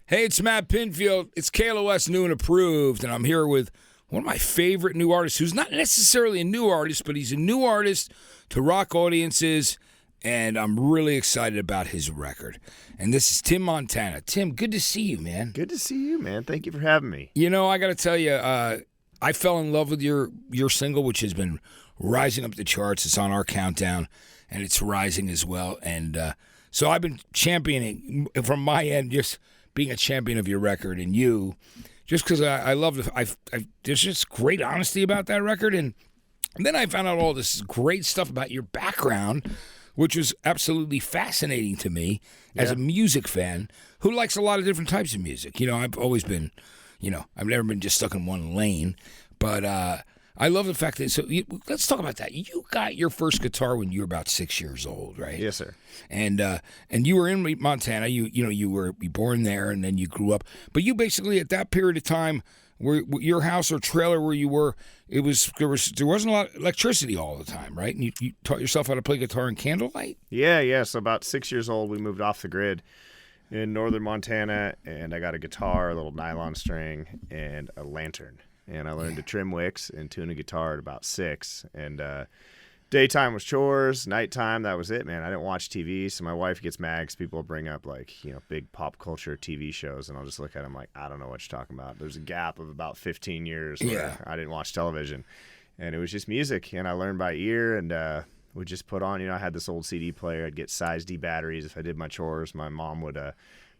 Hey, it's Matt Pinfield. It's KLOS New and Approved, and I'm here with one of my favorite new artists who's not necessarily a new artist, but he's a new artist to rock audiences, and I'm really excited about his record. And this is Tim Montana. Tim, good to see you, man. Good to see you, man. Thank you for having me. You know, I got to tell you, I fell in love with your single, which has been rising up the charts. It's on our countdown, and it's rising as well. And so I've been championing, from my end, just being a champion of your record and you, just because I love there's just great honesty about that record. And then I found out all this great stuff about your background, which was absolutely fascinating to me as a music fan who likes a lot of different types of music. You know, I've always been, I've never been just stuck in one lane. But I love the fact that, let's talk about that. You got your first guitar when you were about 6 years old, right? Yes, sir. And you were in Montana. You were born there, and then you grew up. But you basically, at that period of time, where your house or trailer where you were, there wasn't a lot of electricity all the time, right? And you taught yourself how to play guitar in candlelight? Yeah. So about 6 years old, we moved off the grid in northern Montana, and I got a guitar, a little nylon string, and a lantern. And I learned to trim wicks and tune a guitar at about 6. And daytime was chores. Nighttime, that was it, man. I didn't watch TV, so my wife gets mad because people bring up, big pop culture TV shows, and I'll just look at them like, I don't know what you're talking about. There's a gap of about 15 years where I didn't watch television. And it was just music, and I learned by ear, and we just put on, I had this old CD player. I'd get size D batteries if I did my chores. My mom would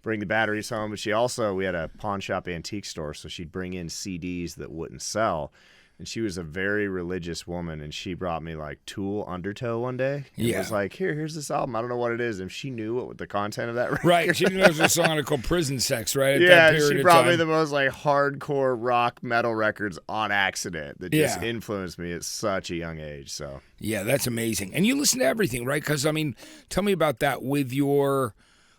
bring the batteries home, but we had a pawn shop antique store, so she'd bring in CDs that wouldn't sell. And she was a very religious woman, and she brought me Tool Undertow one day. And was like, here's this album. I don't know what it is. And she knew what the content of that record. Right. She knew there was a song called Prison Sex, right? She brought me the most hardcore rock metal records on accident that just influenced me at such a young age. So yeah, that's amazing. And you listen to everything, right? Because tell me about that with your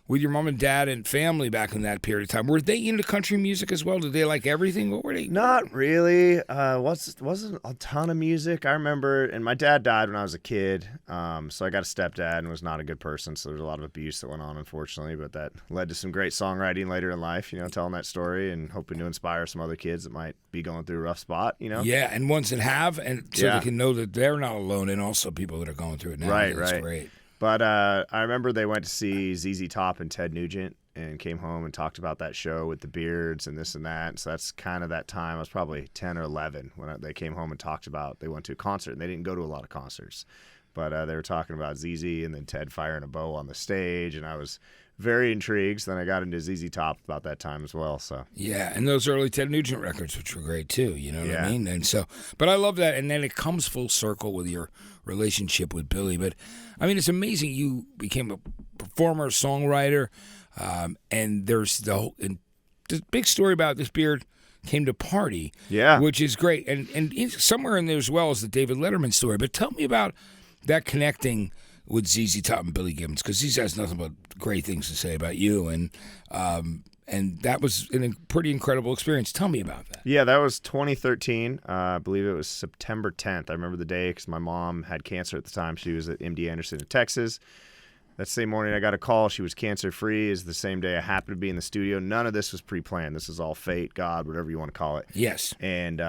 mom and dad and family back in that period of time. Were they into country music as well? Did they like everything? What were they? Not really. Wasn't a ton of music. I remember, and my dad died when I was a kid, so I got a stepdad and was not a good person, so there's a lot of abuse that went on, unfortunately, but that led to some great songwriting later in life, telling that story and hoping to inspire some other kids that might be going through a rough spot, Yeah, and ones that have, and so they can know that they're not alone, and also people that are going through it now. Right. That's great. But I remember they went to see ZZ Top and Ted Nugent and came home and talked about that show with the Beards and this and that. So that's kind of that time. I was probably 10 or 11 when they came home and talked about they went to a concert. And they didn't go to a lot of concerts. But they were talking about ZZ and then Ted firing a bow on the stage. And I was very intrigued. So then I got into ZZ Top about that time as well. So yeah, and those early Ted Nugent records, which were great too. You know what I mean? And so, but I love that. And then it comes full circle with your relationship with Billy. But it's amazing you became a performer, songwriter, and there's the big story about this beard came to party, which is great. And somewhere in there as well is the David Letterman story. But tell me about that connecting with ZZ Top and Billy Gibbons, because he has nothing but great things to say about you, and that was a pretty incredible experience. Tell me about that. Yeah, that was 2013. I believe it was September 10th. I remember the day because my mom had cancer at the time. She was at MD Anderson in Texas. That same morning, I got a call. She was cancer-free. Is the same day I happened to be in the studio. None of this was pre-planned. This is all fate, God, whatever you want to call it. Yes. And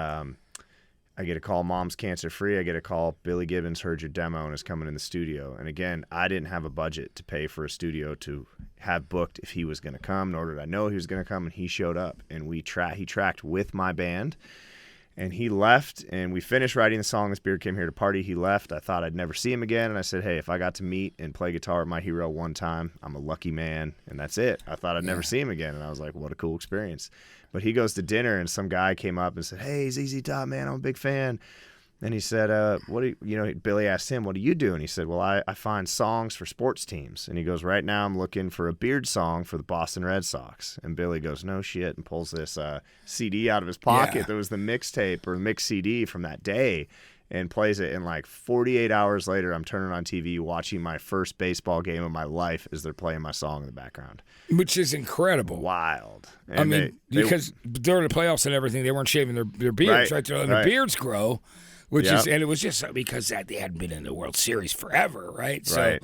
I get a call, Mom's cancer-free. I get a call, Billy Gibbons heard your demo and is coming in the studio. And again, I didn't have a budget to pay for a studio to have booked if he was going to come, nor did I know he was going to come, and he showed up. And he tracked with my band, and he left, and we finished writing the song, This Beard Came Here to Party. He left. I thought I'd never see him again, and I said, hey, if I got to meet and play guitar with my hero one time, I'm a lucky man, and that's it. I thought I'd never see him again, and I was like, what a cool experience. But he goes to dinner, and some guy came up and said, hey, ZZ Top, man, I'm a big fan. And he said, Billy asked him, what do you do? And he said, well, I find songs for sports teams. And he goes, right now I'm looking for a Beard song for the Boston Red Sox. And Billy goes, no shit, and pulls this CD out of his pocket that was the mixtape or mix CD from that day and plays it. And 48 hours later, I'm turning on TV watching my first baseball game of my life as they're playing my song in the background. Which is incredible. Wild. And because during the playoffs and everything, they weren't shaving their beards, right? So their beards grow. And it was just because they hadn't been in the World Series forever, right? So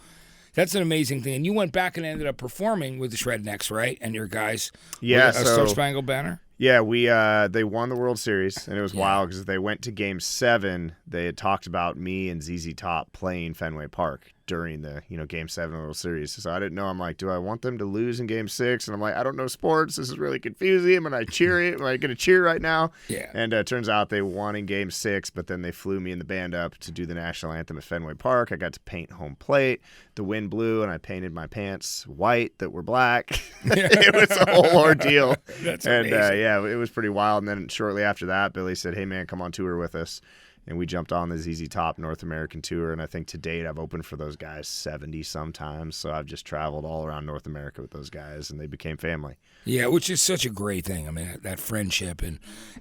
That's an amazing thing. And you went back and ended up performing with the Shrednecks, right? And your guys. Yeah. So, Star Spangled Banner. Yeah, they won the World Series, and it was wild because they went to Game 7. They had talked about me and ZZ Top playing Fenway Park during the Game 7 World Series. So I didn't know. I'm like, do I want them to lose in Game 6? And I'm like, I don't know sports. This is really confusing. Am I cheering? Am I going to cheer right now? Yeah. And it turns out they won in Game 6, but then they flew me and the band up to do the national anthem at Fenway Park. I got to paint home plate. The wind blew, and I painted my pants white that were black. It was a whole ordeal. That's amazing. Yeah, it was pretty wild. And then shortly after that, Billy said, hey, man, come on tour with us. And we jumped on the ZZ Top North American tour. And I think to date, I've opened for those guys 70 sometimes. So I've just traveled all around North America with those guys, and they became family. Yeah, which is such a great thing. I mean, that friendship.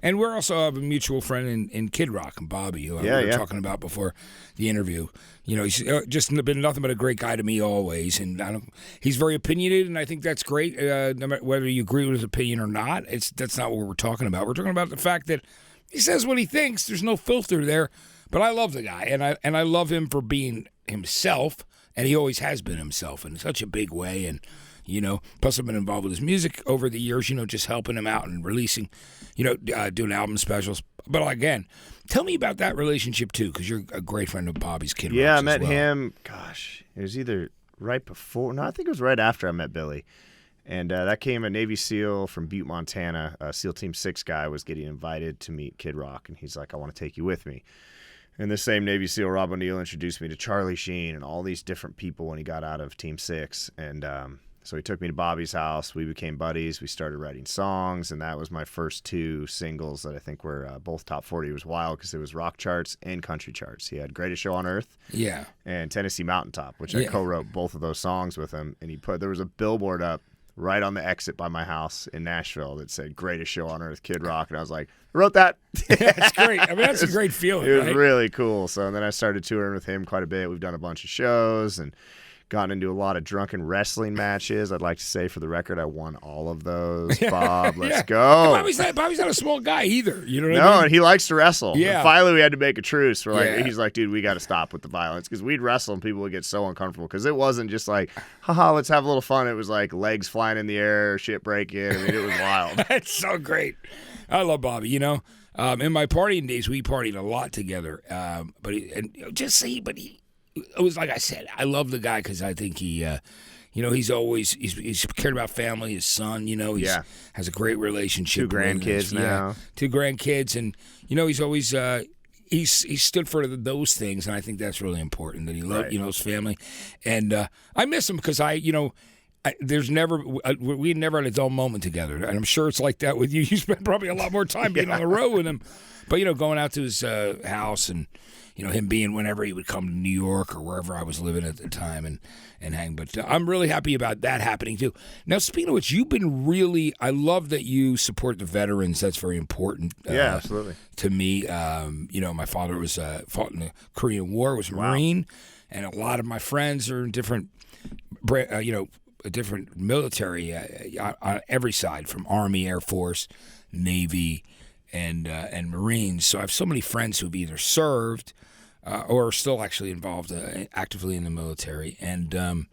And we're also have a mutual friend in Kid Rock and Bobby, who we were talking about before the interview. He's just been nothing but a great guy to me always. And he's very opinionated, and I think that's great. No matter whether you agree with his opinion or not, that's not what we're talking about. We're talking about the fact that he says what he thinks. There's no filter there. But I love the guy, and I love him for being himself, and he always has been himself in such a big way. And plus I've been involved with his music over the years. Just helping him out and releasing, doing album specials. But again, tell me about that relationship too, because you're a great friend of Bobby's, Kid Rock. Yeah, I met him. Gosh, it was either right before. No, I think it was right after I met Billy. And that came a Navy SEAL from Butte, Montana. SEAL Team 6 guy was getting invited to meet Kid Rock, and he's like, I want to take you with me. And this same Navy SEAL, Rob O'Neill, introduced me to Charlie Sheen and all these different people when he got out of Team 6. And so he took me to Bobby's house. We became buddies. We started writing songs, and that was my first 2 singles that I think were both top 40. It was wild because it was rock charts and country charts. He had Greatest Show on Earth and Tennessee Mountaintop, which I co-wrote both of those songs with him. And there was a billboard up right on the exit by my house in Nashville that said Greatest Show on Earth, Kid Rock. And I was like, I wrote that. That's great. I mean, that's a great feeling. It was really cool. So then I started touring with him quite a bit. We've done a bunch of shows and gotten into a lot of drunken wrestling matches. I'd like to say, for the record, I won all of those. Bob, let's go. Bobby's not a small guy either. You know what I mean? No, and he likes to wrestle. Yeah. And finally, we had to make a truce. He's like, dude, we got to stop with the violence, because we'd wrestle and people would get so uncomfortable, because it wasn't just like, haha, let's have a little fun. It was like legs flying in the air, shit breaking. I mean, it was wild. That's so great. I love Bobby. In my partying days, we partied a lot together. It was like I said, I love the guy because I think he, he's cared about family, his son. Has a great relationship. 2 grandkids now. 2 grandkids, and he's always he's stood for those things, and I think that's really important that he loved his family, and I miss him because we never had a dull moment together, and I'm sure it's like that with you. You spent probably a lot more time being on the road with him, but going out to his house and. Him being whenever he would come to New York or wherever I was living at the time and hang. But I'm really happy about that happening too. Now, speaking of which, you've been I love that you support the veterans. That's very important. Absolutely. To me, my father was fought in the Korean War, was a Marine, and a lot of my friends are in different, different military on every side, from Army, Air Force, Navy, and Marines. So I have so many friends who've either served or are still actually involved actively in the military. And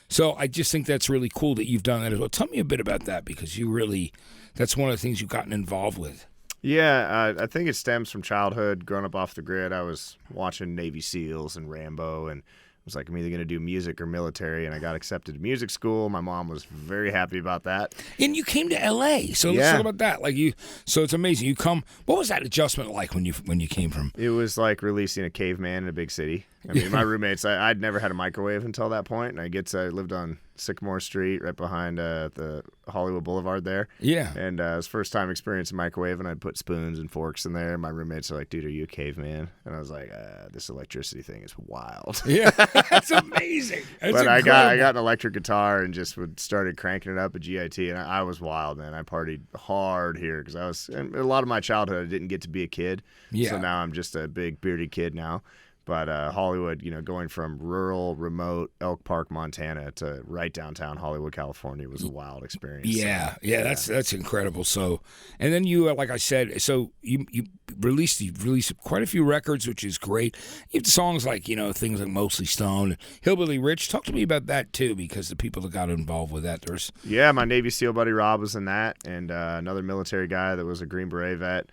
so I just think that's really cool that you've done that as well. Tell me a bit about that, because that's one of the things you've gotten involved with. Yeah, I think it stems from childhood. Growing up off the grid, I was watching Navy SEALs and Rambo, and was like, I'm either going to do music or military, and I got accepted to music school. My mom was very happy about that. And you came to L.A., so let's talk about that. So it's amazing. What was that adjustment like when you came from? It was like releasing a caveman in a big city. I mean, my roommates, I'd never had a microwave until that point, and I lived on Sycamore Street right behind the Hollywood Boulevard there. Yeah. And it was first time experiencing a microwave, and I'd put spoons and forks in there. My roommates are like, dude, are you a caveman? And I was like, this electricity thing is wild. Yeah, that's amazing. That's but incredible. I got an electric guitar and just started cranking it up at GIT, and I was wild, man. I partied hard here because and a lot of my childhood I didn't get to be a kid. Yeah. So now I'm just a big bearded kid now. But Hollywood, going from rural, remote Elk Park, Montana to right downtown Hollywood, California was a wild experience. Yeah, that's incredible. So, and then you, like I said, so you released quite a few records, which is great. You have songs like, things like Mostly Stoned, Hillbilly Rich. Talk to me about that too, because the people that got involved with that, Yeah, my Navy SEAL buddy Rob was in that, and another military guy that was a Green Beret vet,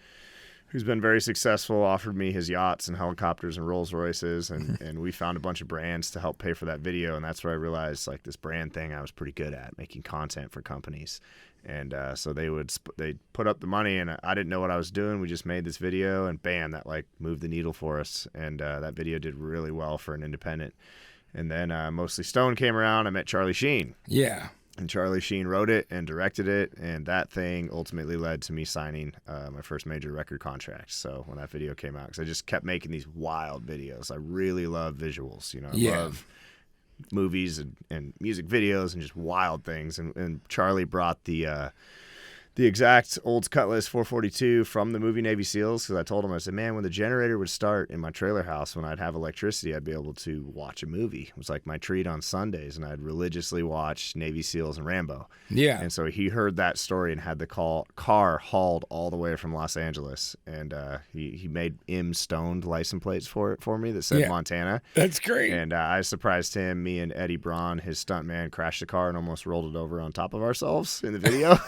who's been very successful, offered me his yachts and helicopters and Rolls Royces, and we found a bunch of brands to help pay for that video, and that's where I realized like this brand thing I was pretty good at, making content for companies. And so they put up the money, and I didn't know what I was doing. We just made this video, and bam, that like moved the needle for us, and that video did really well for an independent. And then Mostly Stone came around. I met Charlie Sheen. Yeah. And Charlie Sheen wrote it and directed it, and that thing ultimately led to me signing my first major record contract. So when that video came out, because I just kept making these wild videos. I really love visuals. I love movies and music videos and just wild things. And Charlie brought the exact Olds Cutlass 442 from the movie Navy SEALs, because I told him, I said, man, when the generator would start in my trailer house, when I'd have electricity, I'd be able to watch a movie. It was like my treat on Sundays, and I'd religiously watch Navy SEALs and Rambo. Yeah. And so he heard that story and had the car hauled all the way from Los Angeles, and he made M Stoned license plates for me that said Montana. That's great. And I surprised him. Me and Eddie Braun, his stuntman, crashed the car and almost rolled it over on top of ourselves in the video.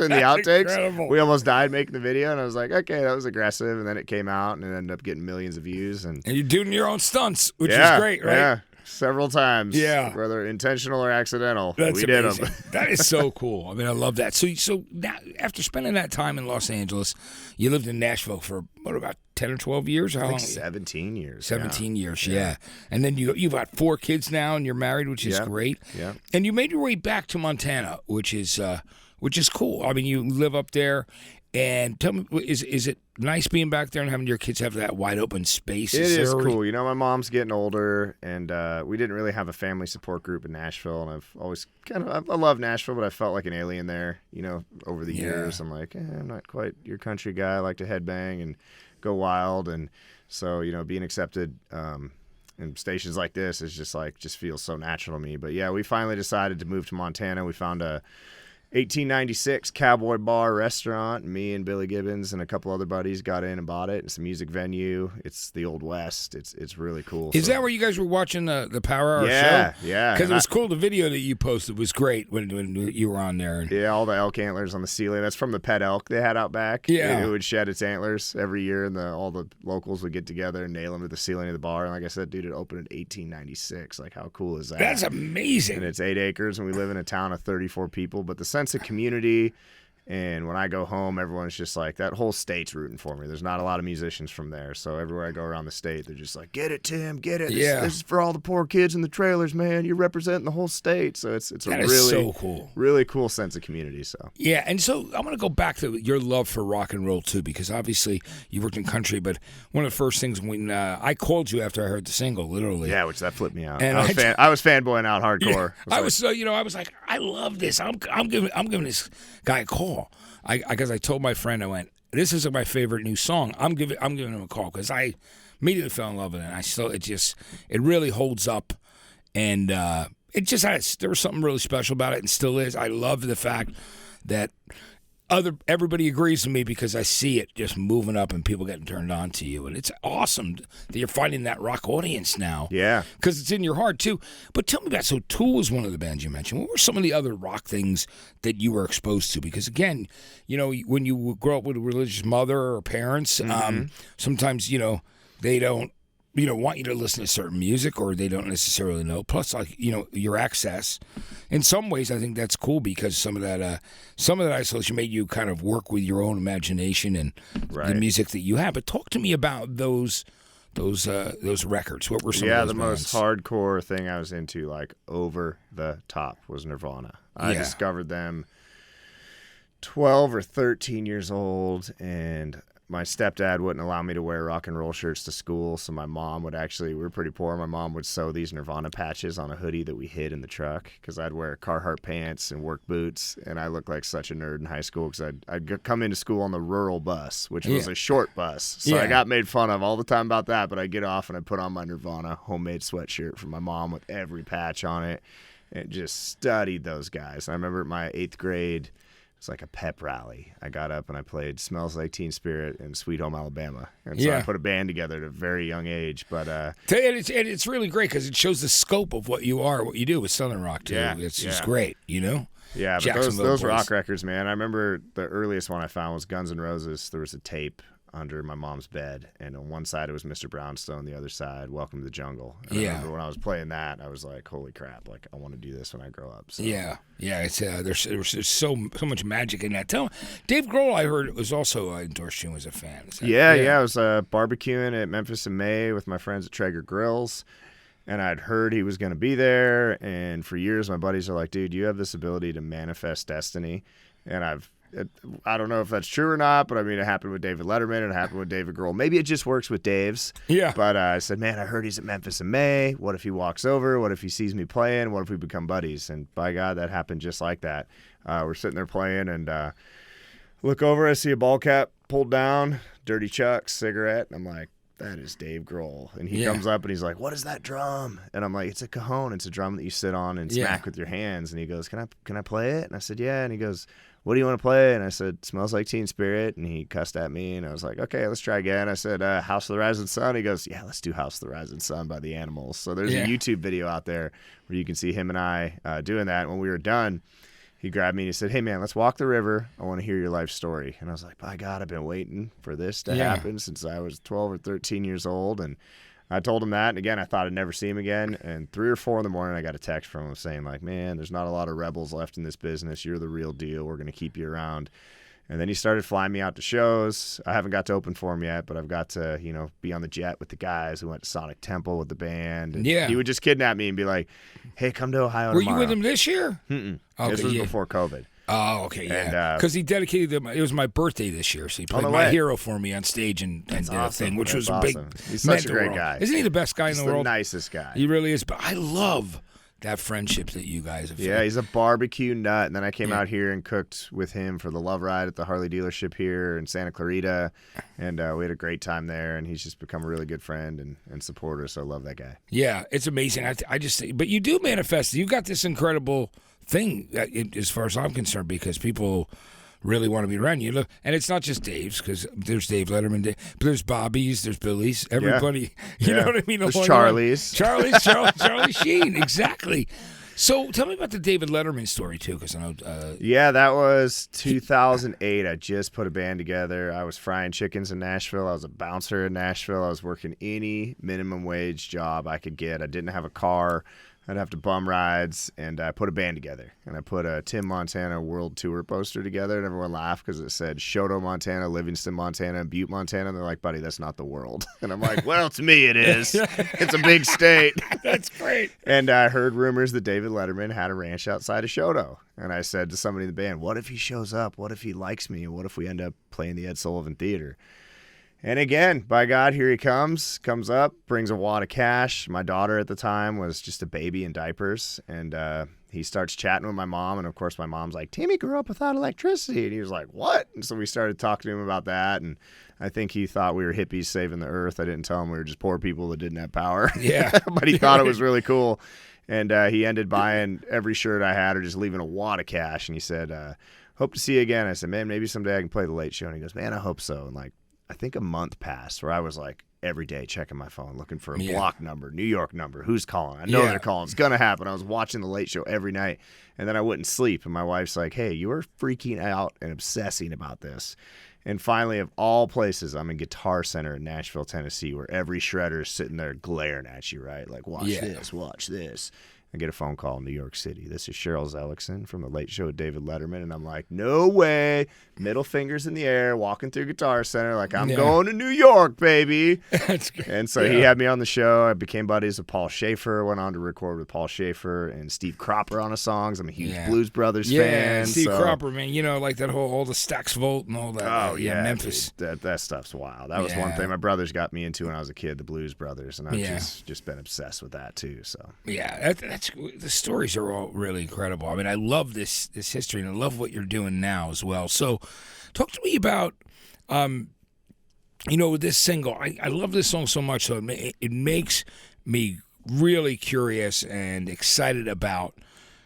In the outtakes. Incredible. We almost died making the video, and I was like, okay, that was aggressive. And then it came out, and it ended up getting millions of views. And you're doing your own stunts, which is great, right? Yeah, several times. Yeah. Whether intentional or accidental. That's we amazing. did them. That is so cool. I mean, I love that. So now, after spending that time in Los Angeles, you lived in Nashville for, about 10 or 12 years? How long? 17 years. 17 years, yeah. And then you've got 4 kids now, and you're married, which is great. Yeah. And you made your way back to Montana, which is cool. I mean, you live up there, and tell me, is it nice being back there and having your kids have that wide open space? It is cool. My mom's getting older, and we didn't really have a family support group in Nashville, and I've always I love Nashville, but I felt like an alien there, over the years. I'm like, I'm not quite your country guy. I like to headbang and go wild, and so, being accepted in stations like this is just feels so natural to me. But yeah, we finally decided to move to Montana. We found a 1896 Cowboy Bar restaurant. Me and Billy Gibbons and a couple other buddies got in and bought it. It's a music venue. It's the Old West. It's really cool. Is that where you guys were watching the Power Hour show? Yeah. Because it was cool. The video that you posted was great when you were on there. Yeah, all the elk antlers on the ceiling. That's from the pet elk they had out back. Yeah. It would shed its antlers every year, and all the locals would get together and nail them to the ceiling of the bar. And like I said, dude, it opened in 1896. Like, how cool is that? That's amazing. And it's 8 acres, and we live in a town of 34 people. But the sense of community, and when I go home, everyone's just like, that whole state's rooting for me. There's not a lot of musicians from there, so everywhere I go around the state, they're just like, get it, Tim, get it. This is for all the poor kids in the trailers, man. You're representing the whole state. So it's a really so cool, really cool sense of community. So yeah, and so I want to go back to your love for rock and roll too, because obviously you worked in country, but one of the first things when I called you after I heard the single, literally, which that flipped me out. And I was fanboying out hardcore. I was like, I love this. I'm giving this guy a call. Because I told my friend, I went, this is my favorite new song. I'm giving him a call because I immediately fell in love with it. And it really holds up, and it just there was something really special about it, and still is. I love the fact that everybody agrees with me because I see it just moving up and people getting turned on to you, and it's awesome that you're finding that rock audience now. Yeah, because it's in your heart too. But tell me about, so Tool was one of the bands you mentioned. What were some of the other rock things that you were exposed to? Because again, when you grow up with a religious mother or parents, sometimes they don't want you to listen to certain music, or they don't necessarily know. Plus, your access. In some ways, I think that's cool because some of that isolation made you kind of work with your own imagination and the music that you have. But talk to me about those records. What were some of those the bands? most hardcore thing I was into, like over the top, was Nirvana. I discovered them 12 or 13 years old, and my stepdad wouldn't allow me to wear rock and roll shirts to school, so my mom would we were pretty poor. My mom would sew these Nirvana patches on a hoodie that we hid in the truck because I'd wear Carhartt pants and work boots, and I looked like such a nerd in high school because I'd come into school on the rural bus, which was a short bus. So I got made fun of all the time about that, but I'd get off and I'd put on my Nirvana homemade sweatshirt from my mom with every patch on it and just studied those guys. And I remember my 8th grade, it was like a pep rally. I got up and I played Smells Like Teen Spirit and Sweet Home Alabama. And so I put a band together at a very young age. But it's really great because it shows the scope of what you are, what you do with Southern rock, too. It's just great, you know? Yeah, but those rock records, man. I remember the earliest one I found was Guns N' Roses. There was a tape under my mom's bed, and on one side it was Mr. Brownstone, the other side Welcome to the Jungle. And I remember when I was playing that, I was like, holy crap, like I want to do this when I grow up. So. It's there's so much magic in that. Tell me, Dave Grohl, I heard, was also endorsed you as a fan. I was barbecuing at Memphis in May with my friends at Traeger Grills, and I'd heard he was going to be there, and for years my buddies are like, dude, you have this ability to manifest destiny, and I don't know if that's true or not, but I mean, it happened with David Letterman and it happened with David Grohl. Maybe it just works with Dave's. Yeah. But I said, man, I heard he's at Memphis in May. What if he walks over? What if he sees me playing? What if we become buddies? And by God, that happened just like that. We're sitting there playing and look over. I see a ball cap pulled down, dirty chucks, cigarette. And I'm like, that is Dave Grohl. And he comes up and he's like, what is that drum? And I'm like, it's a cajon. It's a drum that you sit on and smack with your hands. And he goes, can I play it? And I said, yeah. And he goes, what do you want to play? And I said, Smells Like Teen Spirit. And he cussed at me. And I was like, okay, let's try again. I said, House of the Rising Sun. He goes, yeah, let's do House of the Rising Sun by the Animals. So there's a YouTube video out there where you can see him and I doing that. And when we were done, he grabbed me and he said, hey, man, let's walk the river. I want to hear your life story. And I was like, by God, I've been waiting for this to happen since I was 12 or 13 years old. And I told him that, and again, I thought I'd never see him again. And 3 or 4 in the morning, I got a text from him saying, like, man, there's not a lot of rebels left in this business. You're the real deal. We're going to keep you around. And then he started flying me out to shows. I haven't got to open for him yet, but I've got to, be on the jet with the guys who went to Sonic Temple with the band. And he would just kidnap me and be like, hey, come to Ohio tomorrow. Were you with him this year? Mm-mm. Okay, this was before COVID. Oh, okay, yeah. Because he dedicated it was my birthday this year, so he played My Hero for me on stage and did a thing, which was awesome. Big. He's such a great guy. Isn't he the best guy in the world? He's the nicest guy. He really is. But I love that friendship that you guys have. Yeah, he's a barbecue nut. And then I came out here and cooked with him for the Love Ride at the Harley dealership here in Santa Clarita, and we had a great time there. And he's just become a really good friend and supporter. So I love that guy. Yeah, it's amazing. I just, but you do manifest. You got this incredible thing as far as I'm concerned, because people really want to be around you. Look, and it's not just Dave's, because there's Dave Letterman, but there's Bobby's, there's Billy's, everybody. You know what I mean? There's Charlie's. Charlie Sheen, exactly. So tell me about the David Letterman story too, because I know. That was 2008. I just put a band together. I was frying chickens in Nashville. I was a bouncer in Nashville. I was working any minimum wage job I could get. I didn't have a car. I'd have to bum rides, and I put a band together. And I put a Tim Montana World Tour poster together, and everyone laughed because it said Choteau, Montana, Livingston, Montana, and Butte, Montana. And they're like, buddy, that's not the world. And I'm like, well, to me it is. It's a big state. That's great. And I heard rumors that David Letterman had a ranch outside of Choteau. And I said to somebody in the band, what if he shows up? What if he likes me? And what if we end up playing the Ed Sullivan Theater? And again, by God, here he comes up, brings a wad of cash. My daughter at the time was just a baby in diapers. And he starts chatting with my mom. And, of course, my mom's like, Timmy grew up without electricity. And he was like, what? And so we started talking to him about that. And I think he thought we were hippies saving the earth. I didn't tell him we were just poor people that didn't have power. Yeah. But he thought it was really cool. And he ended buying every shirt I had or just leaving a wad of cash. And he said, hope to see you again. I said, man, maybe someday I can play the Late Show. And he goes, man, I hope so. And, like, I think a month passed where I was like every day checking my phone, looking for a block number, New York number, who's calling. I know they're calling. It's going to happen. I was watching the Late Show every night, and then I wouldn't sleep. And my wife's like, hey, you are freaking out and obsessing about this. And finally, of all places, I'm in Guitar Center in Nashville, Tennessee, where every shredder is sitting there glaring at you, right? Like, watch this, watch this. I get a phone call in New York City. This is Cheryl Zellickson from The Late Show with David Letterman. And I'm like, no way. Middle fingers in the air, walking through Guitar Center like I'm going to New York, baby. That's great. And so he had me on the show. I became buddies with Paul Schaefer, went on to record with Paul Schaefer and Steve Cropper on his songs. I'm a huge Blues Brothers fan. Steve Cropper, man. You know, like that all the Stax Volt and all that. Oh, yeah. Memphis. Dude, that stuff's wild. That was one thing my brothers got me into when I was a kid, the Blues Brothers. And I've just been obsessed with that, too. So yeah, that's the stories are all really incredible. I mean, I love this history, and I love what you're doing now as well. So talk to me about, this single. I love this song so much, so it makes me really curious and excited about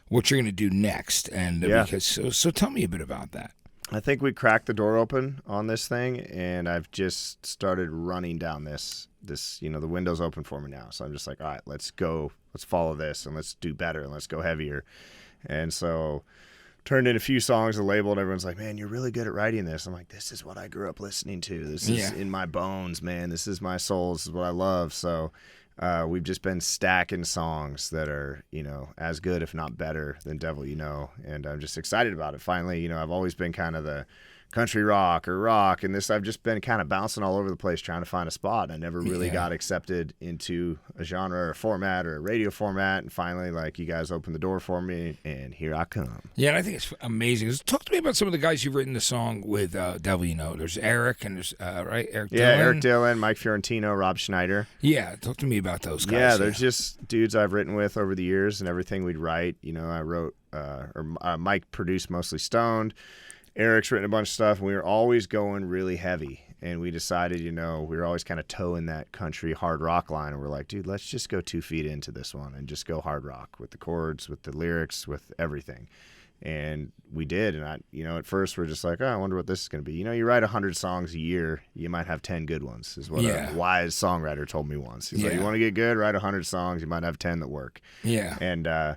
what you're going to do next. And so tell me a bit about that. I think we cracked the door open on this thing, and I've just started running down this, the window's open for me now. So I'm just like, all right, let's go, let's follow this, and let's do better, and let's go heavier. And so turned in a few songs to label, and everyone's like, man, you're really good at writing this. I'm like, this is what I grew up listening to. This is in my bones, man. This is my soul. This is what I love. So we've just been stacking songs that are, as good, if not better, than Devil You Know. And I'm just excited about it. Finally, I've always been kind of the country rock or rock, and this I've just been kind of bouncing all over the place trying to find a spot. I never really got accepted into a genre or a format or a radio format, and finally, like, you guys opened the door for me, and here I come. Yeah, and I think it's amazing. Talk to me about some of the guys you've written the song with, Devil You Know. There's Eric, and there's Eric Dillon. Yeah, Eric Dillon, Mike Fiorentino, Rob Schneider. Yeah, talk to me about those guys. Yeah, they're just dudes I've written with over the years, and everything we'd write. I wrote, Mike produced mostly Stoned. Eric's written a bunch of stuff, and we were always going really heavy. And we decided, we were always kind of toeing that country hard rock line. And we're like, dude, let's just go 2 feet into this one and just go hard rock with the chords, with the lyrics, with everything. And we did. And at first we're just like, oh, I wonder what this is going to be. You write 100 songs a year, you might have 10 good ones, is what a wise songwriter told me once. He's like, you want to get good, write 100 songs, you might have 10 that work. Yeah. And,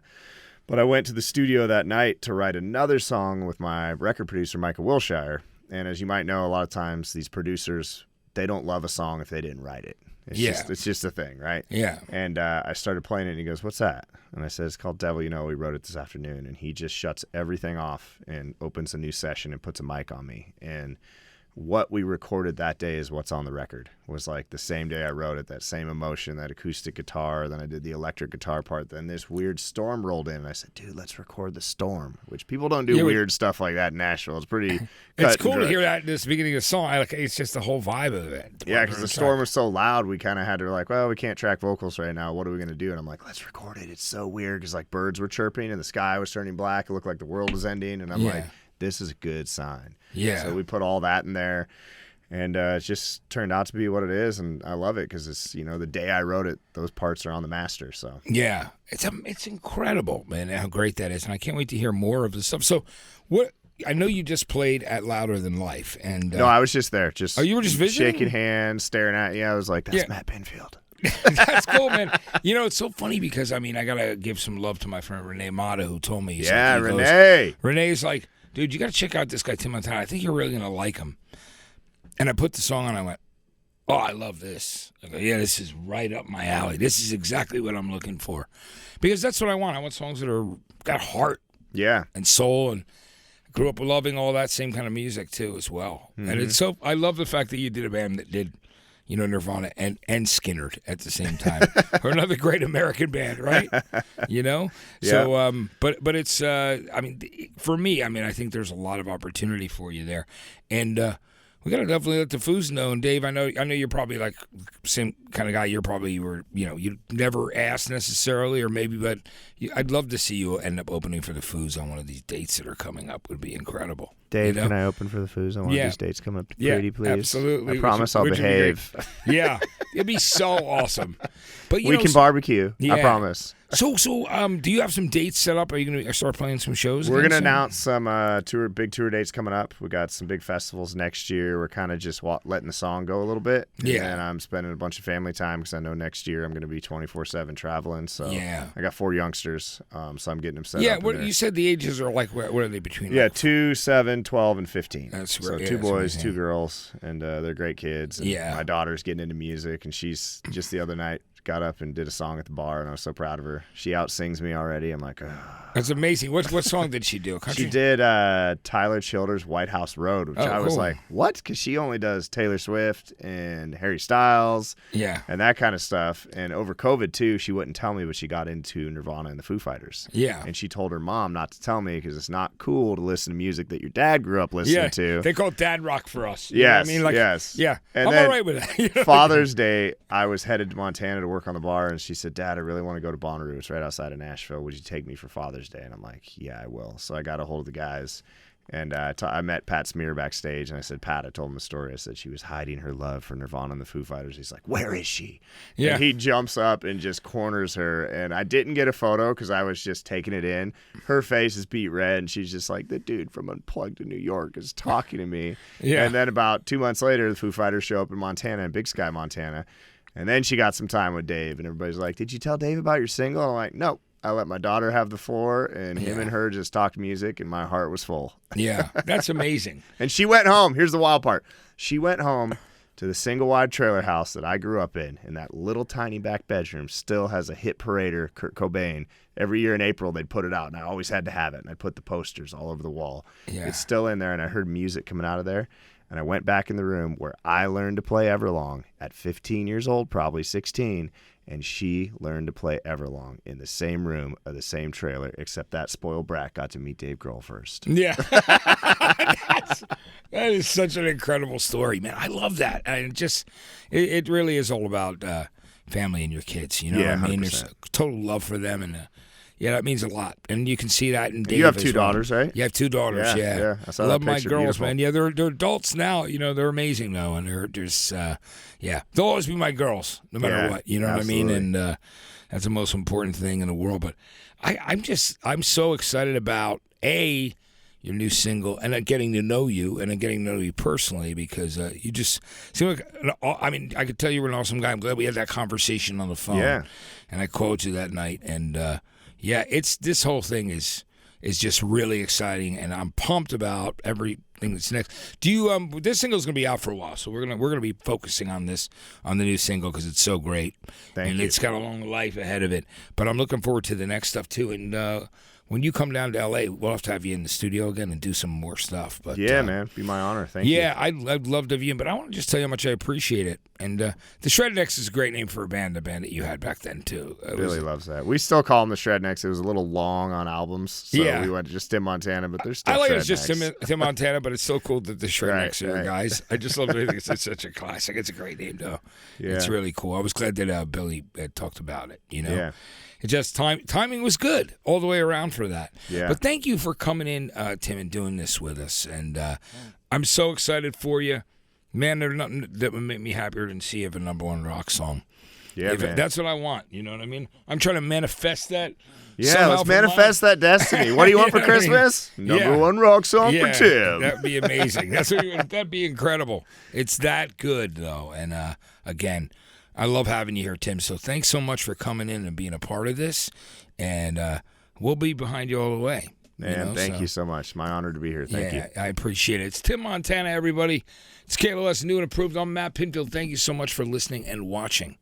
but I went to the studio that night to write another song with my record producer, Michael Wilshire. And as you might know, a lot of times these producers, they don't love a song if they didn't write it. It's just a thing, right? Yeah. And I started playing it, and he goes, what's that? And I said, it's called Devil You Know. We wrote it this afternoon. And he just shuts everything off and opens a new session and puts a mic on me. And what we recorded that day is what's on the record. Was like the same day I wrote it, that same emotion, that acoustic guitar, then I did the electric guitar part, then this weird storm rolled in, and I said, dude, let's record the storm, which people don't do weird stuff like that in Nashville. It's pretty It's cool to hear that at the beginning of the song. It's just the whole vibe of it. Yeah, because the storm was so loud, we kind of had to like, well, we can't track vocals right now. What are we going to do? And I'm like, let's record it. It's so weird because like birds were chirping and the sky was turning black. It looked like the world was ending, and I'm like, this is a good sign. Yeah. So we put all that in there, and it just turned out to be what it is, and I love it because it's, the day I wrote it, those parts are on the master. So yeah, it's incredible, man, how great that is, and I can't wait to hear more of the stuff. So what? I know you just played at Louder Than Life, and no, I was just there, you were just visiting, shaking hands, staring at you. I was like, that's Matt Pinfield. That's cool, man. It's so funny because I gotta give some love to my friend Renee Mata, who told me. Renee. Renee's like, dude, you got to check out this guy, Tim Montana. I think you're really going to like him. And I put the song on, I went, oh, I love this. I go, yeah, this is right up my alley. This is exactly what I'm looking for. Because that's what I want. I want songs that are got heart and soul. And I grew up loving all that same kind of music, too, as well. Mm-hmm. And it's so, I love the fact that you did a band that did, Nirvana and Skynyrd at the same time. Or another great American band, right? Yeah. So, but it's, for me, I think there's a lot of opportunity for you there. And we got to definitely let the Foos know. And Dave, I know you're probably like same kind of guy. You never asked necessarily, or maybe, but I'd love to see you end up opening for the Foos on one of these dates that are coming up. Would be incredible. Dave, can I open for the Foos on one of these dates coming up? Pretty please. Absolutely. I promise I'll behave. Yeah, it'd be so awesome. But we can barbecue. I promise. So, do you have some dates set up? Are you going to start playing some shows? We're going to announce some big tour dates coming up. We got some big festivals next year. We're kind of just letting the song go a little bit. And I'm spending a bunch of family time because I know next year I'm going to be 24/7 traveling. So I got 4 youngsters, so I'm getting them set up. Yeah, what you said the ages are like, what are they between? Yeah, 2, 7, 12, and 15. That's so 2 boys, 2 girls, and they're great kids. And my daughter's getting into music, and she's just the other night got up and did a song at the bar, and I was so proud of her. She out-sings me already. I'm like, ugh. That's amazing. What song did she do? Country? She did Tyler Childers' White House Road, which I was like, what? Because she only does Taylor Swift and Harry Styles and that kind of stuff. And over COVID, too, she wouldn't tell me, but she got into Nirvana and the Foo Fighters. Yeah. And she told her mom not to tell me because it's not cool to listen to music that your dad grew up listening to. They call it dad rock for us. Yes, know what I mean? Like, yes. Yeah, and I'm then all right with that. You know? Father's Day, I was headed to Montana to work on the bar, and she said, Dad, I really want to go to Bonnaroo. It's right outside of Nashville. Would you take me for Father's Day? And I'm like, yeah, I will. So I got a hold of the guys, and I met Pat Smear backstage, and I said, Pat, I told him the story. I said she was hiding her love for Nirvana and the Foo Fighters. He's like, where is she? Yeah. And he jumps up and just corners her, and I didn't get a photo because I was just taking it in. Her face is beet red, and she's just like, the dude from Unplugged in New York is talking to me. Yeah. And then about 2 months later, the Foo Fighters show up in Montana, in Big Sky, Montana. And then she got some time with Dave, and everybody's like, did you tell Dave about your single? I'm like, nope. I let my daughter have the floor, and him and her just talked music, and my heart was full. Yeah, that's amazing. And she went home. Here's the wild part. She went home to the single-wide trailer house that I grew up in that little tiny back bedroom still has a hit parader, Kurt Cobain. Every year in April, they'd put it out, and I always had to have it, and I'd put the posters all over the wall. Yeah. It's still in there, and I heard music coming out of there. And I went back in the room where I learned to play Everlong at 15 years old, probably 16, and she learned to play Everlong in the same room of the same trailer, except that spoiled brat got to meet Dave Grohl first. Yeah. That is such an incredible story, man. I love that. And it really is all about family and your kids, you know what I mean? 100%. There's a total love for them, and that means a lot. And you can see that in Dave. You have as two well. daughters, right? You have two daughters, yeah. I saw love that my picture. girls, Beautiful. man. Yeah, they're adults now. You know, they're amazing though, and they'll always be my girls, no matter what. You know absolutely. what I mean? And that's the most important thing in the world. But I'm so excited about your new single, and getting to know you, and getting to know you personally, because you just seem like, I could tell you were an awesome guy. I'm glad we had that conversation on the phone. Yeah. And I called you that night, and this whole thing is just really exciting, and I'm pumped about everything that's next. Do you this single's gonna be out for a while, so we're gonna be focusing on the new single because it's so great. Thank you. It's got a long life ahead of it. But I'm looking forward to the next stuff too. And when you come down to L.A., we'll have to have you in the studio again and do some more stuff. But man, be my honor. Thank you. Yeah, I'd love to have you in, but I want to just tell you how much I appreciate it. And the Shrednecks is a great name for a band, the band that you had back then, too. Billy loves that. We still call them the Shrednecks. It was a little long on albums, so we went to just Tim Montana, but there's still I like Shrednecks. it's just Tim Montana, but it's so cool that the Shrednecks are right. guys. I just love it. It's such a classic. It's a great name, though. Yeah. It's really cool. I was glad that Billy had talked about it, you know? Yeah. It just timing was good all the way around for that. Yeah. But thank you for coming in, Tim, and doing this with us. And I'm so excited for you. Man, there's nothing that would make me happier than see you have a number one rock song. Yeah, man. That's what I want. You know what I mean? I'm trying to manifest that. Yeah, let's manifest that destiny. What do you want for Christmas? Number one rock song for Tim. That'd be amazing. That'd be incredible. It's that good, though. And again, I love having you here, Tim. So thanks so much for coming in and being a part of this. And we'll be behind you all the way. Man, thank you so much. My honor to be here. Thank you. I appreciate it. It's Tim Montana, everybody. It's KLOS New and Approved. I'm Matt Pinfield. Thank you so much for listening and watching.